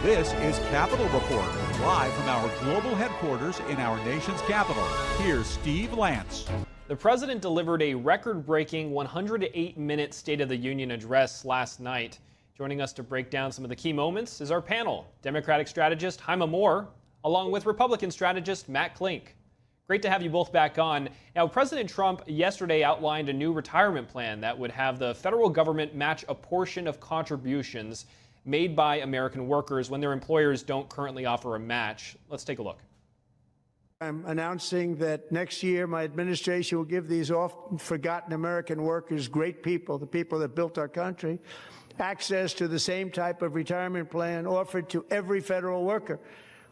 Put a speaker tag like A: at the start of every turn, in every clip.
A: This is Capitol Report, live from our global headquarters in our nation's capital. Here's Steve Lance.
B: The president delivered a record-breaking 108-minute State of the Union address last night. Joining us to break down some of the key moments is our panel, Democratic strategist Jaime Moore, along with Republican strategist Matt Klink. Great to have you both back on. Now, President Trump yesterday outlined a new retirement plan that would have the federal government match a portion of contributions made by American workers when their employers don't currently offer a match. Let's take a look.
C: I'm announcing that next year my administration will give these often forgotten American workers, great people, the people that built our country, access to the same type of retirement plan offered to every federal worker.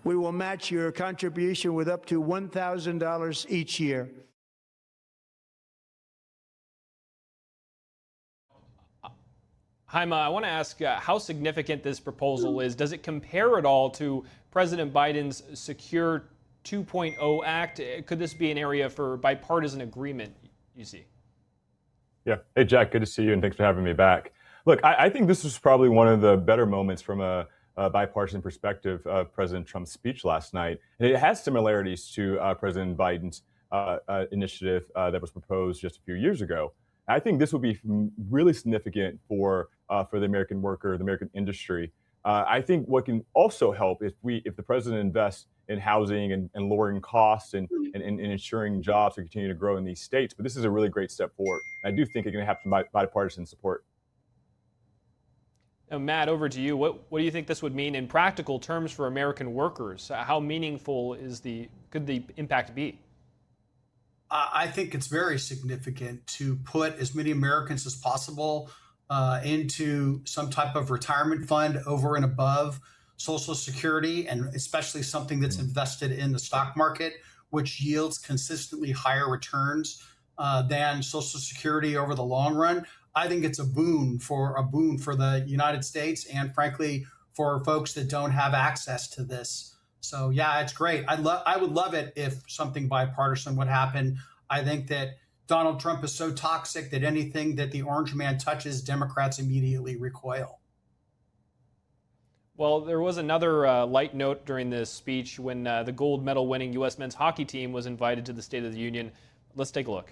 C: We will match your contribution with up to $1,000 each year.
B: Jaime, I want to ask how significant this proposal is. Does it compare at all to President Biden's Secure 2.0 Act? Could this be an area for bipartisan agreement, you see?
D: Yeah. Hey, Jack, good to see you, and thanks for having me back. Look, I think this was probably one of the better moments from a bipartisan perspective of President Trump's speech last night. And it has similarities to President Biden's initiative that was proposed just a few years ago. I think this would be really significant for the American worker, the American industry. I think what can also help if the president invests in housing and lowering costs and ensuring jobs to continue to grow in these states. But this is a really great step forward. And I do think it can have some bipartisan support.
B: Now, Matt, over to you. What do you think this would mean in practical terms for American workers? How meaningful could the impact be?
E: I think it's very significant to put as many Americans as possible into some type of retirement fund over and above Social Security, and especially something that's invested in the stock market, which yields consistently higher returns than Social Security over the long run. I think it's a boon for the United States, and frankly, for folks that don't have access to this. So yeah, it's great. I would love it if something bipartisan would happen. I think that Donald Trump is so toxic that anything that the orange man touches, Democrats immediately recoil.
B: Well, there was another light note during this speech when the gold medal winning U.S. men's hockey team was invited to the State of the Union. Let's take a look.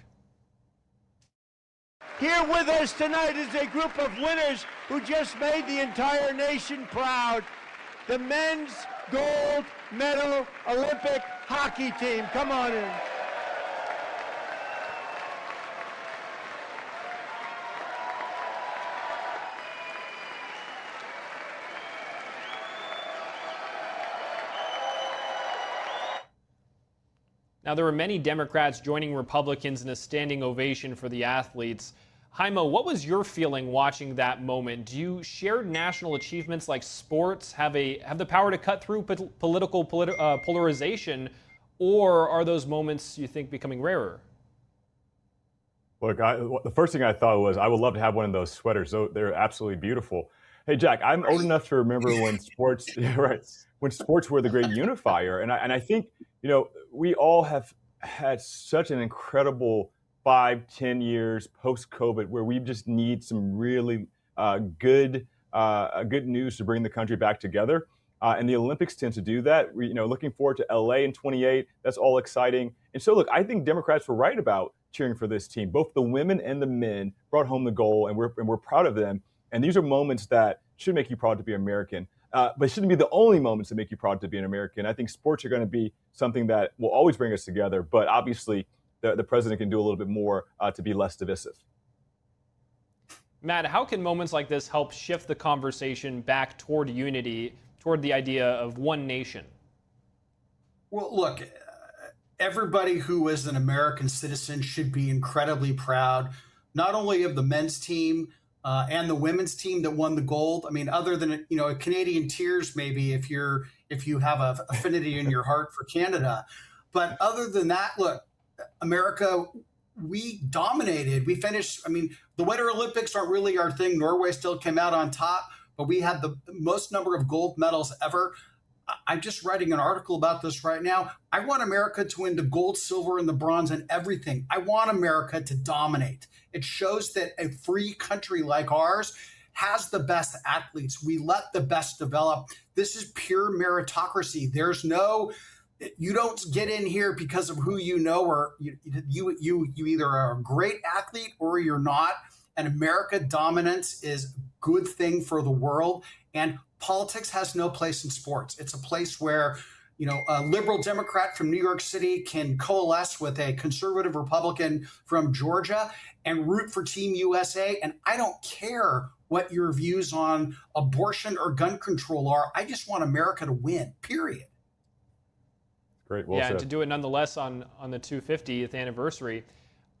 C: Here with us tonight is a group of winners who just made the entire nation proud. The men's gold medal Olympic hockey team. Come on in.
B: Now, there were many Democrats joining Republicans in a standing ovation for the athletes. Jaime, what was your feeling watching that moment? Do you share national achievements like sports have the power to cut through political polarization, or are those moments, you think, becoming rarer?
D: Look, the first thing I thought was I would love to have one of those sweaters. They're absolutely beautiful. Hey, Jack, I'm old enough to remember when sports, right, when sports were the great unifier, and I think we all have had such an incredible 5-10 years post-COVID where we just need some really good news to bring the country back together. And the Olympics tend to do that. Looking forward to LA in 28. That's all exciting. And so, look, I think Democrats were right about cheering for this team. Both the women and the men brought home the goal, and we're proud of them. And these are moments that should make you proud to be American. But it shouldn't be the only moments that make you proud to be an American. I think sports are going to be something that will always bring us together. But obviously, the president can do a little bit more to be less divisive.
B: Matt, how can moments like this help shift the conversation back toward unity, toward the idea of one nation?
E: Well, look, everybody who is an American citizen should be incredibly proud, not only of the men's team and the women's team that won the gold. I mean, other than Canadian tears, maybe if you have an affinity in your heart for Canada, but other than that, look, America, we dominated. We finished. I mean, the Winter Olympics aren't really our thing. Norway still came out on top, but we had the most number of gold medals ever. I'm just writing an article about this right now. I want America to win the gold, silver, and the bronze and everything. I want America to dominate. It shows that a free country like ours has the best athletes. We let the best develop. This is pure meritocracy. There's no, you don't get in here because of who you know, or you either are a great athlete or you're not. And America dominance is a good thing for the world. And politics has no place in sports. It's a place where, a liberal Democrat from New York City can coalesce with a conservative Republican from Georgia and root for Team USA. And I don't care what your views on abortion or gun control are. I just want America to win, period.
D: Great. Well said.
B: And to do it nonetheless on the 250th anniversary.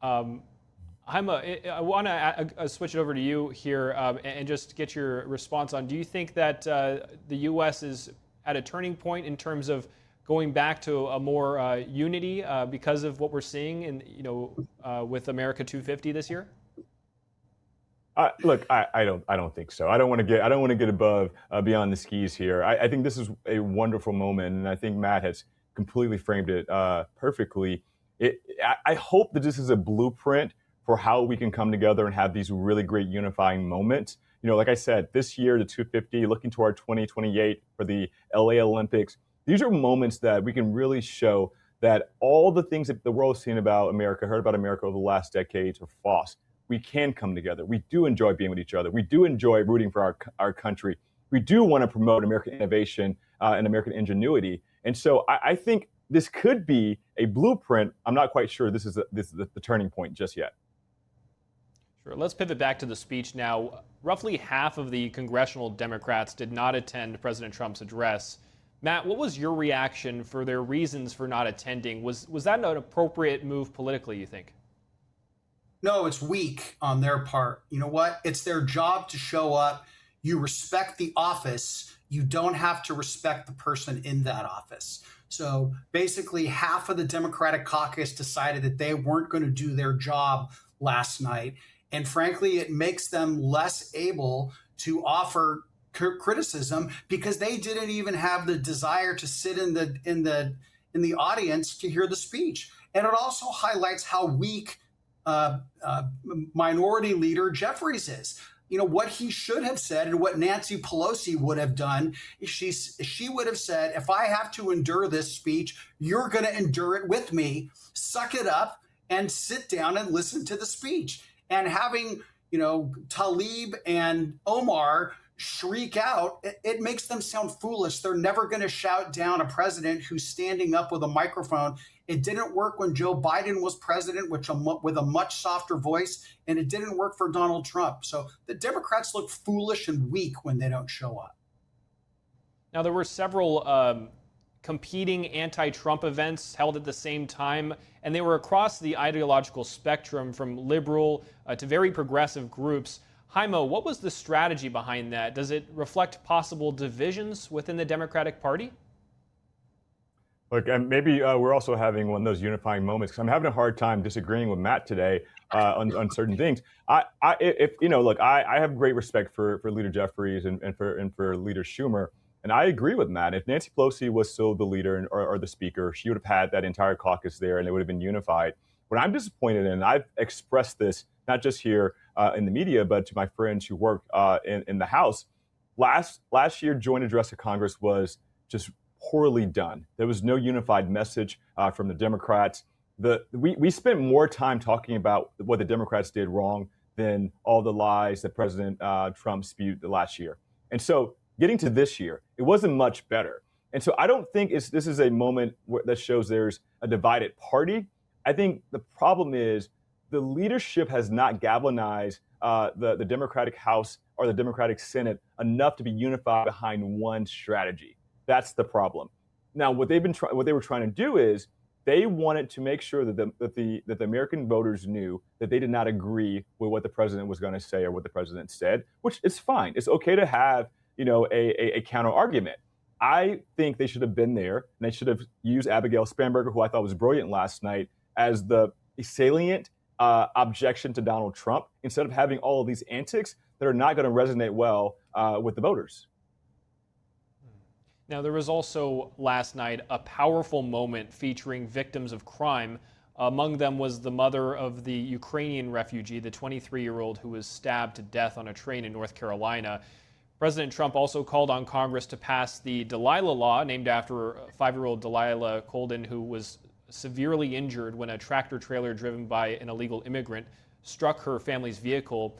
B: I want to switch it over to you here and just get your response on, do you think that the U.S. is at a turning point in terms of going back to a more unity because of what we're seeing with America 250 this year?
D: Look, I don't think so. I don't want to get above beyond the skis here. I think this is a wonderful moment, and I think Matt has completely framed it perfectly. I hope that this is a blueprint for how we can come together and have these really great unifying moments. Like I said, this year, the 250, looking toward 2028 for the LA Olympics, these are moments that we can really show that all the things that the world has seen about America, heard about America over the last decades are false. We can come together. We do enjoy being with each other. We do enjoy rooting for our country. We do want to promote American innovation and American ingenuity. And so I think this could be a blueprint. I'm not quite sure this is the turning point just yet.
B: Sure. Let's pivot back to the speech now. Roughly half of the congressional Democrats did not attend President Trump's address. Matt, what was your reaction for their reasons for not attending? Was that an appropriate move politically, you think?
E: No, it's weak on their part. You know what? It's their job to show up. You respect the office. You don't have to respect the person in that office. So basically, half of the Democratic caucus decided that they weren't going to do their job last night. And frankly, it makes them less able to offer criticism because they didn't even have the desire to sit in the audience to hear the speech. And it also highlights how weak Minority Leader Jeffries is. What he should have said and what Nancy Pelosi would have done is she would have said, if I have to endure this speech, you're going to endure it with me. Suck it up and sit down and listen to the speech. And having, Tlaib and Omar shriek out, it makes them sound foolish. They're never going to shout down a president who's standing up with a microphone. It didn't work when Joe Biden was president, with a much softer voice, and it didn't work for Donald Trump. So the Democrats look foolish and weak when they don't show up.
B: Now, there were several competing anti-Trump events held at the same time, and they were across the ideological spectrum from liberal to very progressive groups. Jaime, what was the strategy behind that? Does it reflect possible divisions within the Democratic Party?
D: Look, and maybe we're also having one of those unifying moments, because I'm having a hard time disagreeing with Matt today on certain things. I have great respect for Leader Jeffries and for Leader Schumer. And I agree with Matt. If Nancy Pelosi was still the leader or the speaker, she would have had that entire caucus there and it would have been unified. What I'm disappointed in, I've expressed this not just here in the media, but to my friends who work in the House. Last year, Joint Address to Congress was just poorly done. There was no unified message from the Democrats. We spent more time talking about what the Democrats did wrong than all the lies that President Trump spewed last year. And so getting to this year, it wasn't much better. And so I don't think this is a moment that shows there's a divided party. I think the problem is the leadership has not galvanized the Democratic House or the Democratic Senate enough to be unified behind one strategy. That's the problem. Now, what they were trying to do is they wanted to make sure that the American voters knew that they did not agree with what the president was going to say or what the president said, which is fine. It's okay to have a counter argument. I think they should have been there, and they should have used Abigail Spanberger, who I thought was brilliant last night, as the salient objection to Donald Trump, instead of having all of these antics that are not going to resonate well with the voters.
B: Now, there was also last night a powerful moment featuring victims of crime Among them was the mother of the Ukrainian refugee, the 23-year-old who was stabbed to death on a train in North Carolina. President Trump also called on Congress to pass the Delilah Law, named after 5-year-old Delilah Colden, who was severely injured when a tractor trailer driven by an illegal immigrant struck her family's vehicle.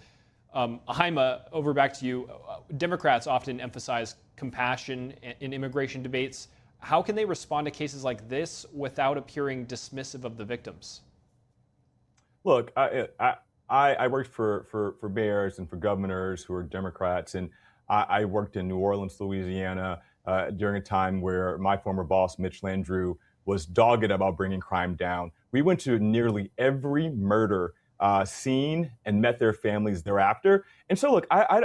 B: Haima, over back to you. Democrats often emphasize compassion in immigration debates. How can they respond to cases like this without appearing dismissive of the victims?
D: Look, I worked for mayors and for governors who are Democrats, and I worked in New Orleans, Louisiana, during a time where my former boss, Mitch Landrieu, was dogged about bringing crime down. We went to nearly every murder scene and met their families thereafter. And so, look, I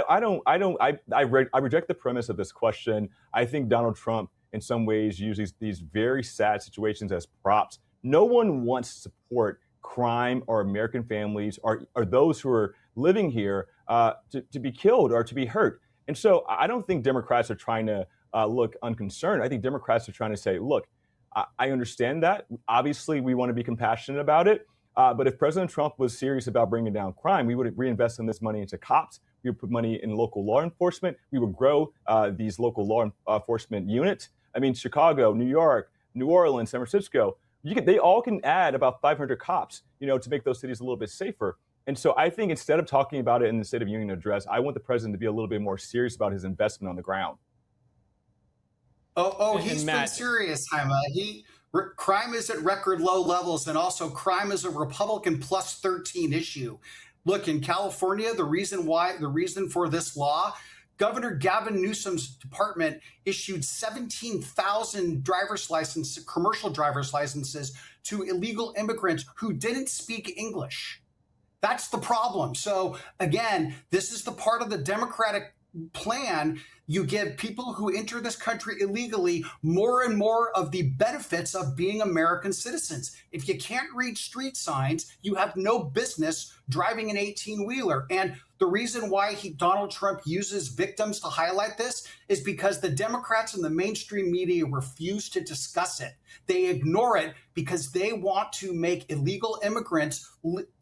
D: reject the premise of this question. I think Donald Trump, in some ways, uses these very sad situations as props. No one wants to support crime or American families or those who are living here to be killed or to be hurt. And so I don't think Democrats are trying to look unconcerned. I think Democrats are trying to say, look, I understand that. Obviously, we want to be compassionate about it. But if President Trump was serious about bringing down crime, we would reinvest in this money into cops. We would put money in local law enforcement. We would grow these local law enforcement units. I mean, Chicago, New York, New Orleans, San Francisco, they all can add about 500 cops, to make those cities a little bit safer. And so I think instead of talking about it in the State of Union address, I want the president to be a little bit more serious about his investment on the ground.
E: He's been serious, Haima. Crime is at record low levels, and also crime is a Republican plus 13 issue. Look, in California, the reason for this law, Governor Gavin Newsom's department issued 17,000 commercial driver's licenses to illegal immigrants who didn't speak English. That's the problem. So again, this is the part of the Democratic plan. You give people who enter this country illegally more and more of the benefits of being American citizens. If you can't read street signs, you have no business driving an 18-wheeler. And the reason why Donald Trump uses victims to highlight this is because the Democrats and the mainstream media refuse to discuss it. They ignore it because they want to make illegal immigrants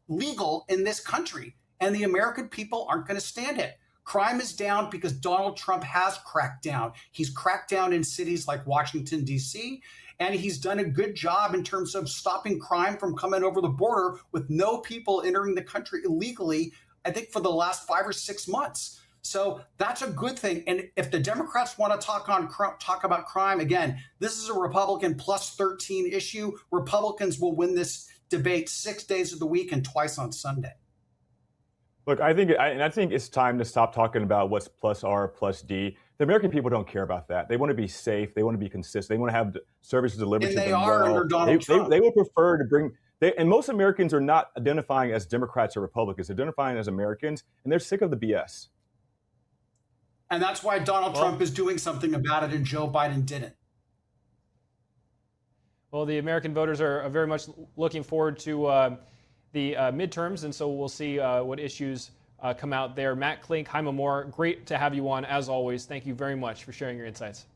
E: legal in this country. And the American people aren't going to stand it. Crime is down because Donald Trump has cracked down. He's cracked down in cities like Washington, D.C., and he's done a good job in terms of stopping crime from coming over the border with no people entering the country illegally, I think, for the last 5 or 6 months. So that's a good thing. And if the Democrats want to talk about crime, again, this is a Republican plus 13 issue. Republicans will win this debate 6 days of the week and twice on Sunday.
D: Look, I think it's time to stop talking about what's plus R, plus D. The American people don't care about that. They want to be safe. They want to be consistent. They want to have services delivered to them.
E: And they are under Donald Trump.
D: They would prefer to bring. And most Americans are not identifying as Democrats or Republicans. They're identifying as Americans, and they're sick of the BS.
E: And that's why Donald Trump is doing something about it, and Joe Biden didn't.
B: Well, the American voters are very much looking forward to the midterms, and so we'll see what issues come out there. Matt Klink, Haima Moore, great to have you on as always. Thank you very much for sharing your insights.